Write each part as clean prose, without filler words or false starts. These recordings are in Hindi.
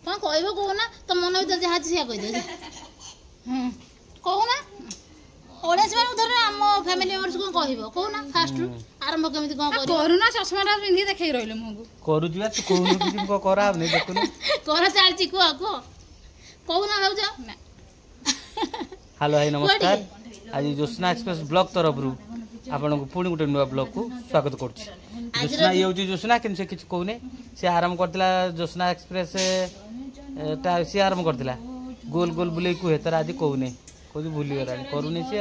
कौन कहबो कहूना तो मन भीतर जहाँ से कह दे कहूना ओडेस मान धर आम फैमिली मेंबर्स को कहबो कहूना फास्ट आरंभ केमिति कोन करियो करूना चश्माटा पिंधी देखै रहले मुगु करू जिया तू कहू कि को करा नै देखुनु करा चालची को कहूना भाउ जा हेलो हाय नमस्कार आज ज्योत्सना एक्सप्रेस ब्लॉग तरफ रु आपन को पुणी गोटे नुआ ब्लॉग को स्वागत करछि। ज्योत्सना ये होची ज्योत्सना केन से किछ कहूने से आरंभ करतिला ज्योत्सना एक्सप्रेस ता से आरंभ करतिला गोल गोल बुले को हेतर आज कहूने कोई भूली गरा करूनी से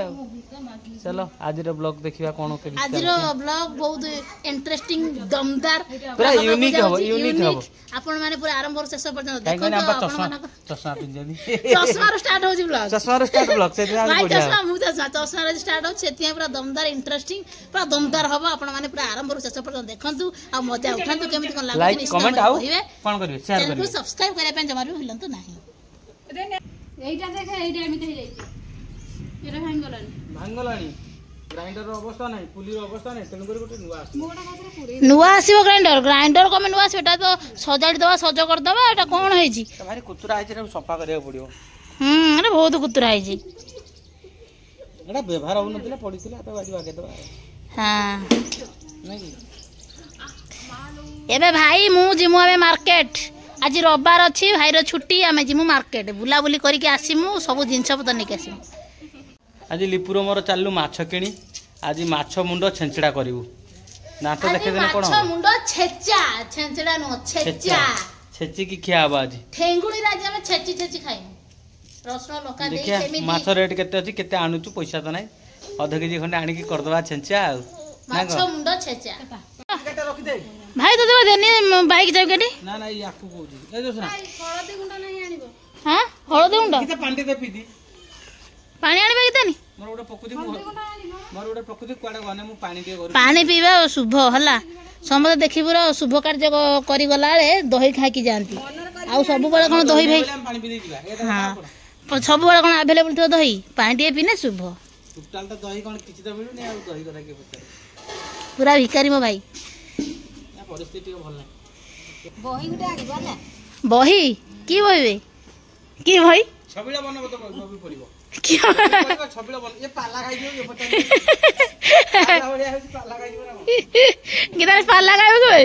चलो आज रो ब्लॉग देखिबा कोन के आज रो ब्लॉग बहुत इंटरेस्टिंग दमदार पूरा यूनिक हो आपण माने पूरा आरंभ से शेष पर्यंत देखो चश्मा पिंजनी चश्मा रो स्टार्ट होजी ब्लॉग चश्मा रो स्टार्ट ब्लॉग से बढ़िया चश्मा मु चश्मा रो स्टार्ट हो सेतिया पूरा दमदार इंटरेस्टिंग पूरा दमदार हबो आपण माने पूरा आरंभ से शेष पर्यंत देखंतु आ मजा उठांतु केमिति कोन लागै लाइक कमेंट आउ कोन करिवे शेयर करिवे चैनल को सब्सक्राइब करे पे जमार भी हिलंतु नाही एइटा देखे एइटा एमिति हे जाई एटा भांगलानी ग्राइंडर रो अवस्था नाही पुली रो अवस्था नाही तन कर गोटे नुआ आसीबो ग्राइंडर कमे नुआ सेटा तो सजाडी दवा सज कर दवा एटा कोन हे जी भारी कुतुरा आइ रे सफा करिया पड़ियो अरे बहुत कुतुरा हे जी एटा व्यवहार हो नथिला पडिथिला तो बाजी बागे दवा हां नाही एबे भाई मु जिमु आमे मार्केट आज रविवार अछि भाई रो छुट्टी आमे जिमु मार्केट बुला बुली करी के आसीमु सब जिंस पत नै के आसीमु आज लिपुरो मोर चालू माछ किणी आज माछ मुंडो छेंचड़ा करिवु ना तो देखे देना कोन माछ मुंडो छेचा छेंचड़ा नो छेचा छेची की खिया आबा आज ठेंगुड़ी राज में छेची छेची खाइ रसुन लका दे केमिति माछ रेट केते अछि केते आनुचु पैसा तो नै आधा केजी खंडे आनी की कर दवा छेंचा माछ मुंडो छेचा केटा रखि दे भाई तो देबा देनी बाइक जाउ केटी ना ना याकू कहूजी ए जोसना हळदी गुंडा नै आनिबो हां हळदी गुंडा किते पांडी दे पीदी पानी आनिबा किते मोर ओडा प्रकृति कोडा गने मु पानी दे करू पानी पीबा शुभ हला समझ देखि पूरा शुभ कार्य करी गला रे दही खाइ की जानती आ सब बळे कोन दही भाई पानी पी देला हां सब बळे कोन अवेलेबल तो दही पानी दे पीने शुभ टोटल तो दही कोन किछि तो मिलु नै आ दही करा के पछे पूरा भिखारी मो भाई ना परिस्थिति भल नै बही गुटे आनिबा ना बही की बहिबे की भाई छबिला बनबो तो बही पड़िबो क्या छबिला बन ये पाला खाइ दियो ये पता पाला बढ़िया है पाला खाइ दियो ना किदार पाला खाइबो के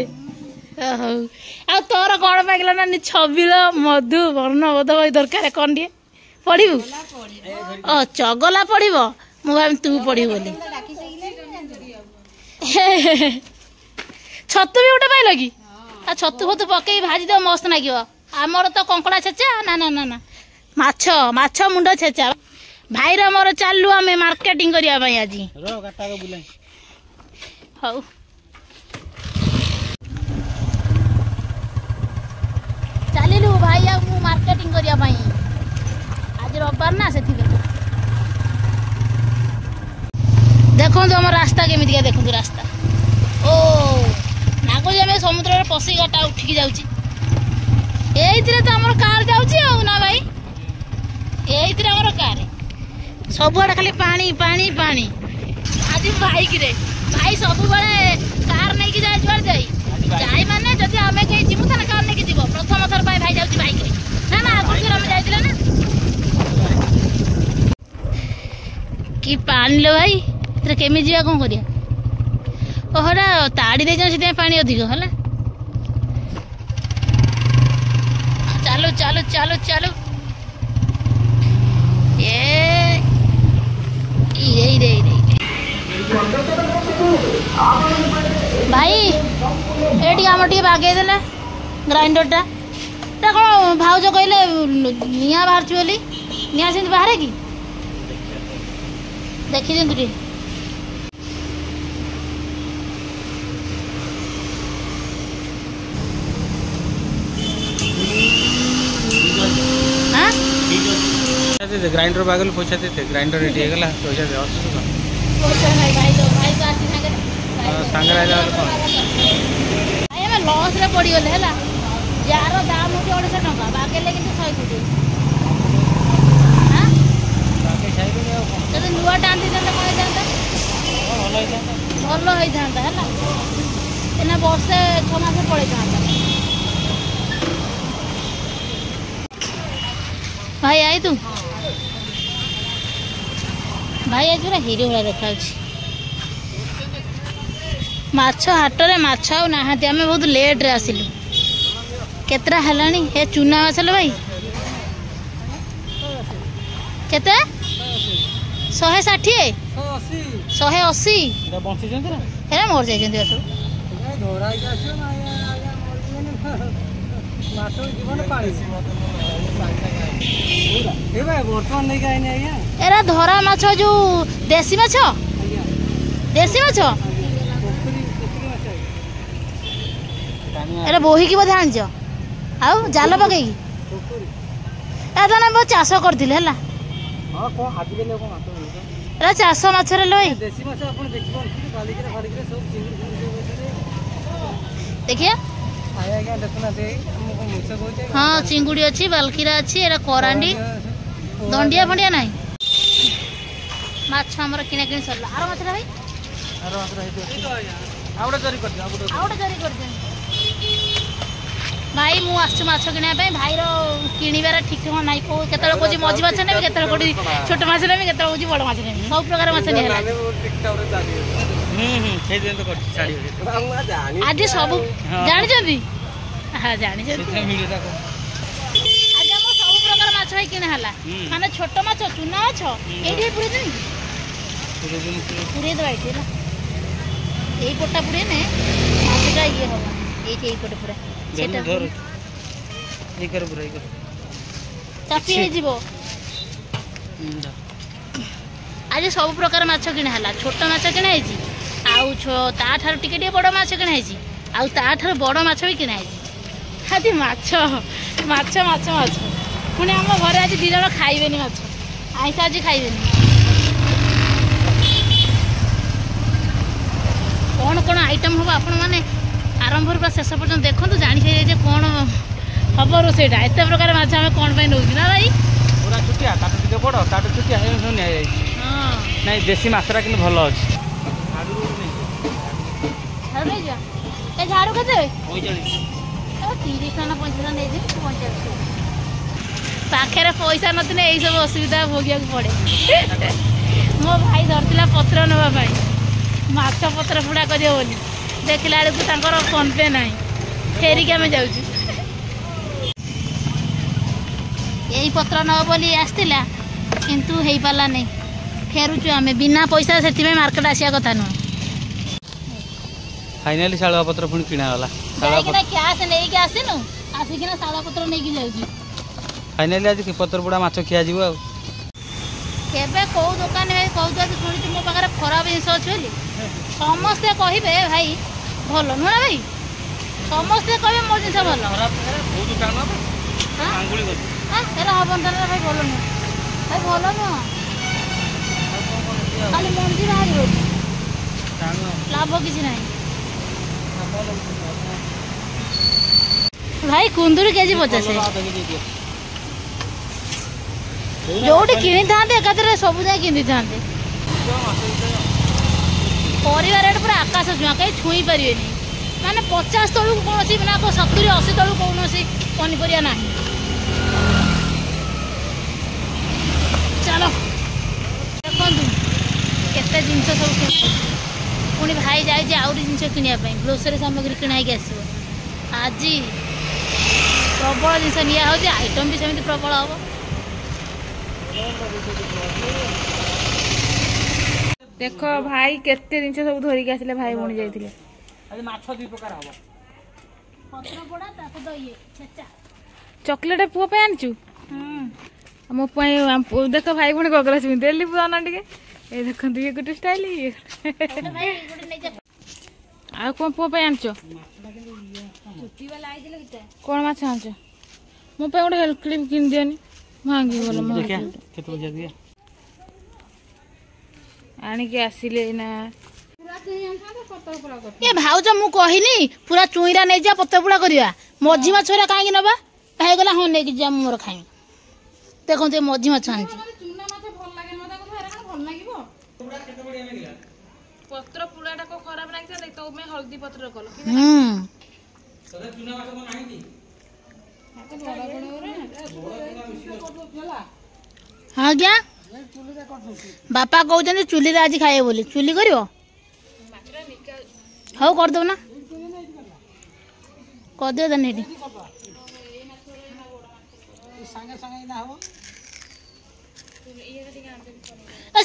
ओहो आ तोर कोन पाइला ना छबिला मधु वर्ण बोध बही दरकार कोन दिए पढिबु ओ चगला पढिबो मु भाई तू पढिबो बोली छतु भी उठे पाइल कि आ छतु फतु पकई भाजी दे मस्त लागियो हमर तो कंकड़ा छेचा ना ना ना ना माछ माछ मुंडो छेचा भाई रे मोर चालू हमें मार्केटिंग करिया भाई आज रो गाटा को बुलाई हौ चलिलु भाई आ मु मार्केटिंग करिया भाई आज रविवार ना सेथि देखो हम रास्ता केमितिका देखो रास्ता ओ नागो जे समुद्र रे पसी गाटा उठिकी जाउची एइतिरे तो हमर कार जाउची आ ना भाई एइतिरे हमर कार सब बड़ा खाली पानी पानी पानी आज बाइक रे भाई सब बड़े कार नै कि जाय जुआर जाई जाई माने जदी हमें कहि जिमु थाने कार नै कि जीवो प्रथम थर भाई जाउची बाइक रे ना ना आगु थर हम जाइतिला ना कि पानी लो भाई तेरे केमी जीवा कोन करिया ओहरा ताड़ी दे जे पानी अधिक हला चलो चलो चलो चलो ये रे भाई एटी हम टी बागे देले ग्राइंडर टा कोन भाउज कहले निया बाहर छु बोली निया से बाहर की देखि देन तुटी ग्राइंडर बागल पैसा देते ग्राइंडर रेडी हे गला पैसा दे पैसा भाई भाई तो आसी सांगे आइला कोन भाई हम लॉस रे पड़ी गेले हला यार दाम होती 150 टका बागेले किंतु 100 कोटी हां बागे छाइबे ने कोन जदि नुवा टांती देते कोन जानता भलो होई जानता हला एना वर्षे 6 मास पड़े जानता भाई आई तू भाई आज पूरा हिरो भाई देखा माछ हाट रे माछ आउ नाहांती आमे बहुत लेट रे आसिलु केतरा हलानी हे चुना माछ लो भाई केते 160 180 हे मोर जाई जंदी असु एरा धरा माछ जो देसी माछ एरा बोही की बधा आनछ आउ जाल पकई ए चाष करथिले हला हां को हाथी ले को माछ एरा चाष माछ रे लई देसी माछ अपन देखिबो गाली के सब चिंगुड़ी देखिए आया क्या देखना दे हमको मुझसे कहते हाँ चिंगुड़ी अच्छी बालकीरा अच्छी एरा करांडी दंडिया फंडिया नहीं माछ हमर किना किन सरला आरो माछ रे भाई आरो माछ रे आउडा जरी कर दे भाई मु आसछु माछ किना पे भाई रो किनिबार ठीक ठिकाना नाही को केतळ कोजी मजी माछ नेबे केतळ कोडी छोट माछ नेबे केतळ कोजी बड़ माछ नेबे सब प्रकार माछ ने हला से दिन तो साड़ी आज सब जानि जंदी हां जानि जंदी वीडियो ता आज हम सब प्रकार माछ भाई किना हला माने छोट माछ चुना माछ एडी पुरे देनी पुरे दो आइते ना एई पोटा पुरे ने माछटा ये होगा एई पोटा पुरा सेटा धर ई कर पुरा ई कर चापी हे जीवो आज सब प्रकार माछ किना हला छोट माछ किना हेजी आउ ता ठार टिके टिके बड़ माछ किना हेजी आउ ता ठार बड़ माछ भी किना हेजी आदि माछ माछ माछ माछ पुणी हम घरे आज दी जण खाइबेनी माछ आइस आज खाइबेनी कौन कौन आइटम हम आपण माने आरंभ पूरा शेष पर्यंत देखो जानी जे कौन हम रोसईटा एत प्रकार माछ आम कौन पे नौ ना भाई पूरा छुटिया काटू टिके बड़ काटू छुटिया हे सुन हाँ नहीं देसी माछरा कि भल अच्छे झाड़ू केते 45 30 ना 50 नहीं 50 पाखे पैसा नथिले यही सब असुविधा भोगिया पड़े मो भाई धरला पत्र नापी माछ पत्र फुड़ा कर देखला बेलू फोन पे ना फेरिक आम जाऊँ यही पत्र नब बोली आसला किंतु हो पारा नहीं फेरुचु आम बिना पैसा से मार्केट आसा कथा नुह फाइनाली शालुआ पत्र पुणी किणा गला कैश नहीं आसनु आसिकिना शालुआ पत्र नहीं जाऊँ फाइनाली आज कि पत्र बुड़ा माछ खिया जीव केबे कौ दुकान है कहूँ शुणी मो पाखे खराब जिन अच्छे समस्ते कहे भाई भल नुह ना भाई समस्ते कहे मो जिन भल हम भाई भल नुह भाई भल नुह खाली मंजी बाहर लाभ किसी ना भाई कुंदुरी केजी 50 जोटी किनी था एकाथरे सब जाए किनी था परिवार रेट पूरा आकाश छुआ कहीं छुई पारे माने 50 तलू कौन ना 70 80 तलू कौन पनीपरिया ना चलो देखु केते जिनस सब पुणी भाई जाए आउरी जिन किनापी ग्रोसरी सामग्री किणा आस आज प्रबल जिन निया हो आइटम भी सेमती प्रबल हम देख भाई केते जिन सब धरिक आसिले भाई भौणी जाइथिले आज माछ दुई प्रकार हबो पत्र पोड़ा ताको दइए छेचा चॉकलेट पुओ पे आनचु मो देख भाई भौणी गगरा छिमी देली पुआना टिके ए देखंतु ये गुटे स्टाइल ये भाई गोटे नै जा आ को पुओ पे आनचो छुट्टी वाला आई दिले किते कोन माछ आनचो मो पे गोटे हेल्प क्लिप किन दियनी मांगी बोलो देखिया केते बजे दिया आनी के आसिले ना ये भाउज मु कहिनी पूरा चुईरा नै जा पत्ता पुड़ा करिया मझी माछरा काहे नबा भाई गला हो नै कि जा मोर खाई देखो ते मझी माछ आनची चुना माछ भल लागे न ताको हेरा भल लागिबो पुड़ा केते बढ़िया लागिला पत्र पुड़ाटा को खराब लागছে দেখ তো মে हल्दी पत्र कलो तोरे चुना माछ को नाही की तो बड़ा बड़ा रे ଆଜ୍ଞା ବାପା କହୁଛନ୍ତି ଚୁଲିରେ ଆଜି ଖାଇବେ ବୋଲି। ଚୁଲି କରିବ? ହଉ କରିଦେବ ନା, କରିଦିଅ ତାହେଲେ ଏଠି।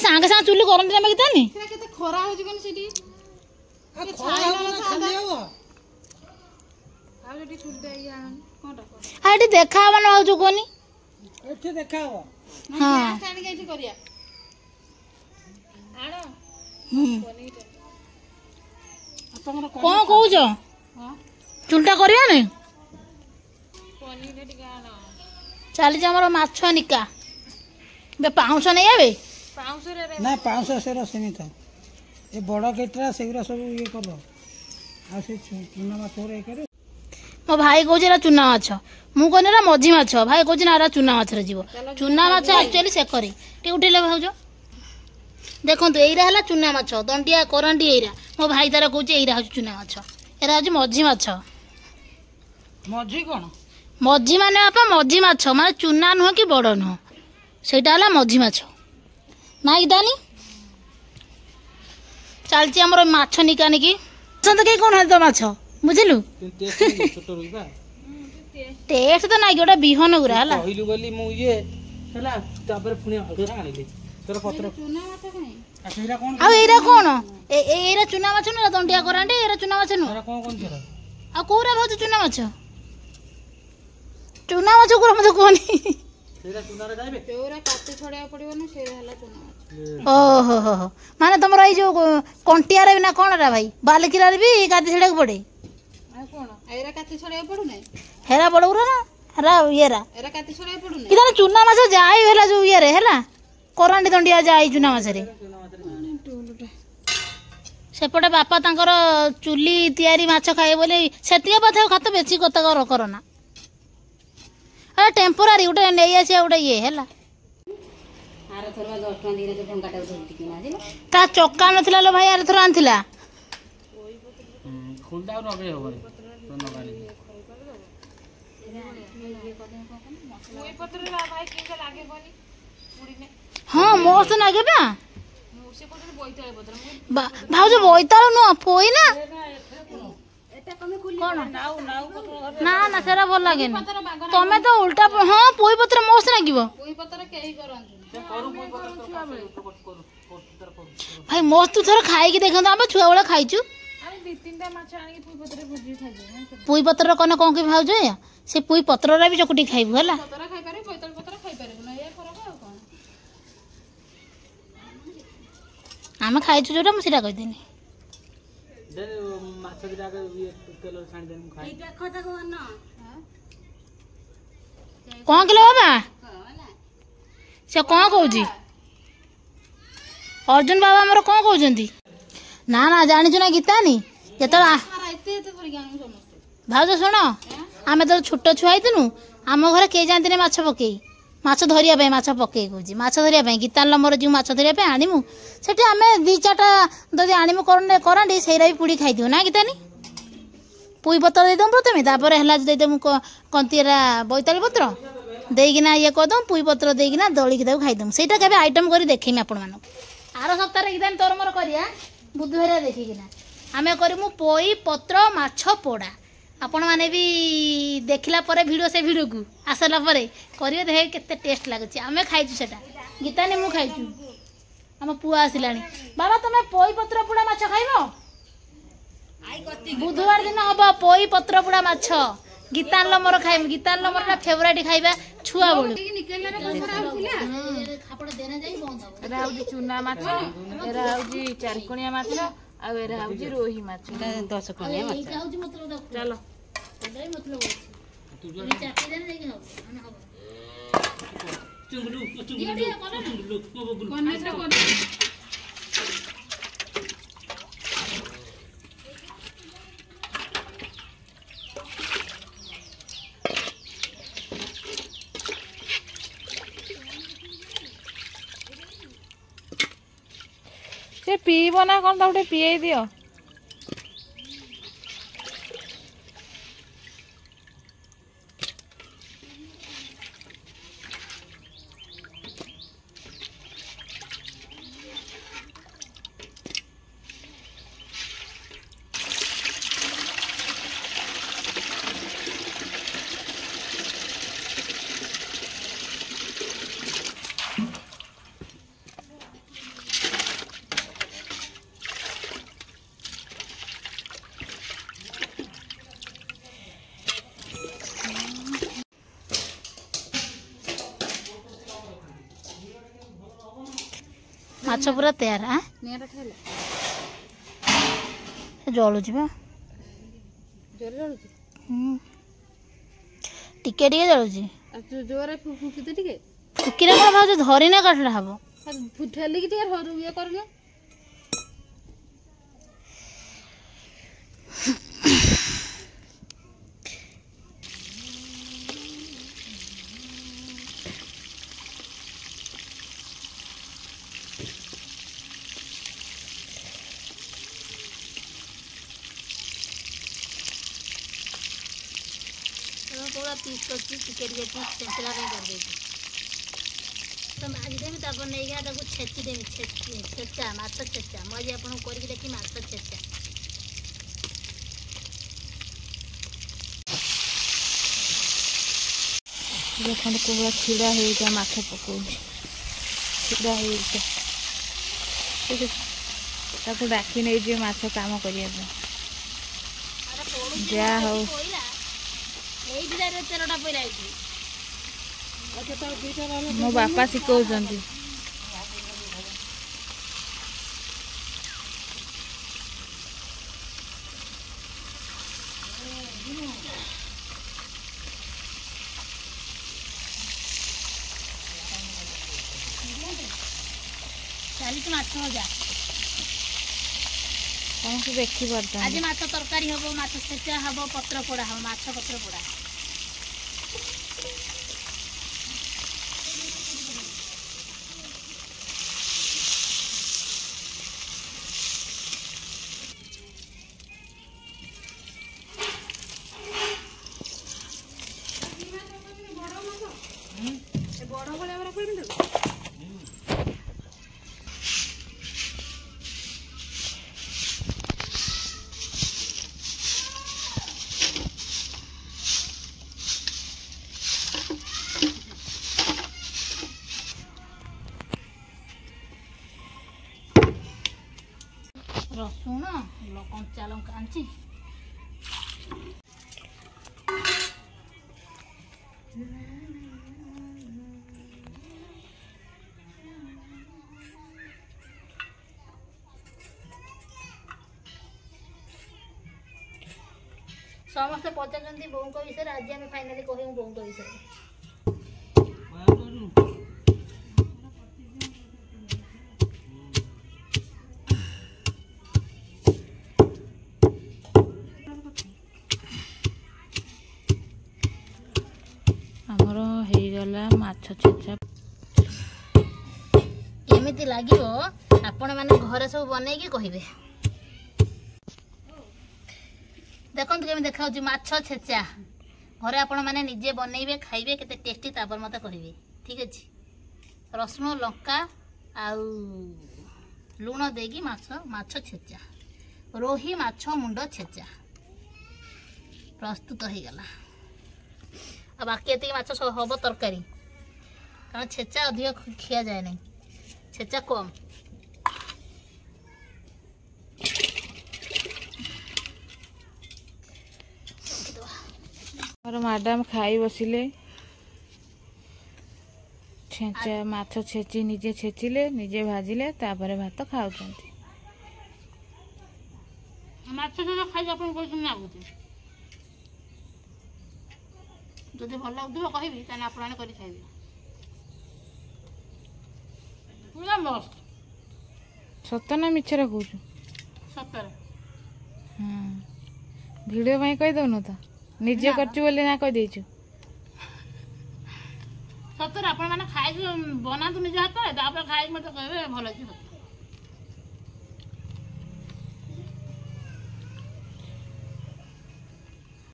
ସାଙ୍ଗେ ସାଙ୍ଗେ ଚୁଲି କରନ୍ତି ନା ତାନି କେତେ ଖରା ହଉଛି କଣ ସେଠି? ଏଠି ଦେଖା ହବ ନା ଭାଉଜ କୁହନି? ଏଠି ଦେଖା ହବ। ହଁ ଏଠି କରିବା। କଣ କହୁଛ? ଚୁଲିଟା କରିବାନି? ଚାଲିଛି ଆମର ମାଛ ନିକା। ଏବେ ପାଉଁଶ ନେଇ ଆବେ ନା ପାଉଁଶ ସେରା ସେମିତି ଏ ବଡ଼ କେଟରା ସେଗୁରା ସବୁ ଇଏ କର। ଆଉ ସେ ଚୁନା ମାଛ ଇଏ କର। ମୋ ଭାଇ କହୁଛି ଏରା ଚୁନା ମାଛ, ମୁଁ କହିଲି ଏରା ମଝି ମାଛ। ଭାଇ କହୁଛି ନା ଏରା ଚୁନା ମାଛରେ ଯିବ। ଚୁନା ମାଛ ଆକ୍ଚୁଆଲି ସେ କରେ ଟିକେ ଉଠେଇଲେ ଭାଉଜ। ଦେଖନ୍ତୁ ଏଇରା ହେଲା ଚୁନା ମାଛ, ଦଣ୍ଡିଆ କରାଣ୍ଡି ଏଇରା। ମୋ ଭାଇ ତାର କହୁଛି ଏଇରା ହଉଛି ଚୁନା ମାଛ, ଏରା ହଉଛି ମଝି ମାଛ। ମଝି କଣ? ମଝି ମାନେ ବାପା ମଝି ମାଛ ମାନେ ଚୁନା ନୁହଁ କି ବଡ଼ ନୁହଁ, ସେଇଟା ହେଲା ମଝି ମାଛ। ନାଇଁ ଦାନି ଚାଲିଛି ଆମର ମାଛ ନିକା ନିକି। କେହି କଣ ତ ମାଛ ବୁଝିଲୁ? ଟେଷ୍ଟ ତ ନାଇଁ ଗୋଟା ବିହନ ଗୁରା ହେଲା। କହିଲୁ ବୋଲି ମୁଁ ଇଏ ହେଲା ତାପରେ ପୁଣି ଆଣିଲି ତୋର ପତ୍ର। ଆଉ ଏଇରା କଣ? ଏଇରା ଚୁନା ମାଛ ନୁହଁ, ଦଣ୍ଡିଆ କରାଣ୍ଡି ଏଇରା ଚୁନା ମାଛ ନୁହଁ। ଆଉ କୋଉରା ଭାଉଜ ଚୁନା ମାଛ? ଚୁନା ମାଛ କୋଉରା ମତେ କୁହନି। ଓହୋ ହୋ ହୋ ମାନେ ତମର ଏଇ ଯୋଉ କଣ୍ଟିଆରେ ବି ନା କଣ ରା ଭାଇ ବାଲିକିରାରେ ବି କାତି ଛଡିବାକୁ ପଡେ? ହେରା ବଡ ଗୁରା ନା ହେରା ଇଏରା କି ଚୁନା ମାଛ ଯାଇ ହେଲା ଯୋଉ ଇଏରେ ହେଲା କରାଣ୍ଡି ଦଣ୍ଡିଆ ଯାଇ ଚୁନା ମାଛରେ। ସେପଟେ ବାପା ତାଙ୍କର ଚୁଲି ତିଆରି ମାଛ ଖାଇବେ ବୋଲି ସେତିକି କଥା ଖାତ ବେଶୀ କଥା କରନା। ଟେମ୍ପୋରାରୀ ଗୋଟେ ନେଇ ଆସିବା ଗୋଟେ ଇଏ ହେଲା। ତା ଚକା ନଥିଲା ଲୋ ଭାଇ, ଆରଥର ଆଣିଥିଲା। ହଁ ମସ୍ତ ଲାଗେ ବା ଭାଉଜ। ବୋଇତାଳୁ ନୁହଁ ପୋଇ ନା କଣ? ନା ନା ସେରା ଭଲ ଲାଗେନି। ତମେ ତ ଉଲ୍ଟା ହଁ ପୋଇ ପତ୍ର ମସ୍ତ ଲାଗିବ ଭାଇ। ମସ୍ତ ଥର ଖାଇକି ଦେଖନ୍ତୁ, ଆମେ ଛୁଆ ବେଳେ ଖାଇଛୁ। ପୁଇ ପତ୍ର କନେ କଣ କି ଭାଉଜ ସେ ପୁଇ ପତ୍ରରା ବି ଚକୁଟି ଖାଇବୁ ହେଲା। ଆମେ ଖାଇଛୁ ଯୋଉଟା ମୁଁ ସେଇଟା କହିଦେନି। କଣ କିଲୋ ବାବା ସେ କଣ କହୁଛି? ଅର୍ଜୁନ ବାବା ଆମର କଣ କହୁଛନ୍ତି? ନା ନା ଜାଣିଛୁ ନା ଗୀତାନି ଯେତେବେଳେ ଭାଉଜ ଶୁଣ, ଆମେ ଯେତେବେଳେ ଛୋଟ ଛୁଆ ହେଇଥିଲୁ ଆମ ଘରେ କେହି ଯାଆନ୍ତିନି ମାଛ ପକେଇ, ମାଛ ଧରିବା ପାଇଁ। ମାଛ ପକେଇ କହୁଛି ମାଛ ଧରିବା ପାଇଁ ଗୀତାନିର ମୋର ଯେଉଁ ମାଛ ଧରିବା ପାଇଁ ଆଣିମୁ ସେଠି ଆମେ 2-4ଟା ଯଦି ଆଣିମୁ କରାଣ୍ଡି ସେଇରା ବି ପୁଡ଼ି ଖାଇଦିଉ ନା ଗୀତାନି। ପୁଇ ପତ୍ର ଦେଇଦେବୁ ପ୍ରଥମେ, ତାପରେ ହେଲା ଦେଇଦେବୁ କନ୍ତିରା ବୋଇତାଳୁ ପତ୍ର ଦେଇକିନା ଇଏ କରିଦେବୁ, ପୁଇ ପତ୍ର ଦେଇକିନା ଦଳିକି ତାକୁ ଖାଇଦେବୁ। ସେଇଟା କେବେ ଆଇଟମ୍ କରି ଦେଖେଇମି ଆପଣମାନଙ୍କୁ। ଆର ସପ୍ତାହରେ ଗୀତାନି ତୋର ମୋର କରିବା ବୁଧବାର ଦେଖିକିନା ଆମେ କରିମୁ ପୋଇ ପତ୍ର ମାଛ ପୋଡ଼ା। ଆପଣମାନେ ବି ଦେଖିଲା ପରେ ଭିଡ଼ିଓ ସେ ଭିଡ଼ିଓକୁ ଆସିଲା ପରେ କରିବେ, ଦେଖେ କେତେ ଟେଷ୍ଟ ଲାଗୁଛି। ଆମେ ଖାଇଛୁ ସେଟା, ଗୀତାନି ମୁଁ ଖାଇଛୁ। ଆମ ପୁଅ ଆସିଲାଣି। ବାବା ତମେ ପୋଇ ପତ୍ର ପୋଡ଼ା ମାଛ ଖାଇବ? ବୁଧବାର ଦିନ ହବ ପୋଇ ପତ୍ର ପୋଡ଼ା ମାଛ। ଗୀତାନିର ମୋର ଖାଇମୁ। ଗୀତାନିର ମୋର ଫେଭରାଇଟ୍ ଖାଇବା ଛୁଆ ବେଳୁ। ଏରା ହଉଛି ଚୁନା ମାଛ, ଏରା ହଉଛି ଚାରିକଣିଆ ମାଛ, ଆଉ ଏରା ହଉଛି ରୋହି ମାଛ। 10 କଣିଆ ମାଛ। ଚାଲ ସେ ପିଇବ ନା କଣ, ତାକୁ ଟିକେ ପିଏଇ ଦିଅ। ମାଛ ପୁରା ତୟାର। ନିଆଁଟା ଖାଇଲା ଜଳୁଛି ବା ଜୋରେ ଜଳୁଛି ଟିକେ ଟିକେ ଜଳୁଛି। ଜୋରେ ଫୁକିତେ ଟିକେ ଫୁକିଲେ କ'ଣ ଭାବୁଛୁ ଧରିନେ କାଠଟା ହବ। ଠେଲିକି ଟିକେ ଇଏ କରୁନ। पूरा पीस करके टिके टिके पीस छेचला में कर देती तो भाजीदेवी तापर नहीं गया ताको छेची देवी छेचा माछ छेचा मुझे आपको करके देखी माछ छेचा देखो कोबला छिड़ा हो माछ पकौ छिड़ा हो डाकी नहीं जे माछ काम करिया जा हो मो बापा शिखौଛନ୍ତି। ଚାଲିଛି ମାଛ ଭଜା ସମସ୍ତେ ଦେଖି ପାରୁଛନ୍ତି। ଆଜି ମାଛ ତରକାରୀ ହବ ମାଛ ଛେଚା ହବ ପତ୍ର ପୋଡ଼ା ହବ ମାଛ ପତ୍ର ପୋଡ଼ା ବଡ଼ ଭଳିଆ ବରା କରିବି ରସୁଣ କଞ୍ଚା ଲଙ୍କା ଆଣିଛି ସମସ୍ତେ ପଚାରୁଛନ୍ତି ବୋଉଙ୍କ ବିଷୟରେ ଆଜି ଆମେ ଫାଇନାଲି କହିବୁ ବୋଉଙ୍କ ବିଷୟରେ। ଆମର ହେଇଗଲା ମାଛ ଛେଚା ଏମିତି ଲାଗିବ ଆପଣମାନେ ଘରେ ସବୁ ବନେଇକି କହିବେ। ଦେଖନ୍ତୁ କେମିତି ଦେଖାଉଛି ମାଛ ଛେଚା ଘରେ ଆପଣମାନେ ନିଜେ ବନେଇବେ ଖାଇବେ କେତେ ଟେଷ୍ଟି ତାପରେ ମୋତେ କହିବେ ଠିକ୍ ଅଛି। ରସୁଣ ଲଙ୍କା ଆଉ ଲୁଣ ଦେଇକି ମାଛ ଛେଚା ରୋହି ମାଛ ମୁଣ୍ଡ ଛେଚା ପ୍ରସ୍ତୁତ ହେଇଗଲା। ଆଉ ବାକି ଏତିକି ମାଛ ହବ ତରକାରୀ କାରଣ ଛେଚା ଅଧିକ ଖିଆଯାଏ ନାହିଁ ଛେଚା କମ୍। मैडम खाई बसिले छेचा माछ छेची निजे छेचिले निजे भाजिले तापर भात खाउछंती। माछ छेचा खाइ आपन कोइ लाଗୁଛି ଯଦି ଭଲ ଲାଗୁଥିବ କହିବି ତାହେଲେ ଆପଣମାନେ କରି ଖାଇବେ ପୁରା ମସ୍ତ। ସତ ନା ମିଛରେ କହୁଛୁ? ସତରେ ଭିଡ଼ିଓ ପାଇଁ କହି ଦଉନ ତ ନିଜେ କରିଛୁ ବୋଲି ନା କହି ଦେଇଛୁ? ସତରେ ଆପଣମାନେ ଖାଇକି ବନାନ୍ତୁ ନିଜ ହାତରେ ତାପରେ ଖାଇକି ମୋତେ କହିବେ ଭଲ ଅଛି।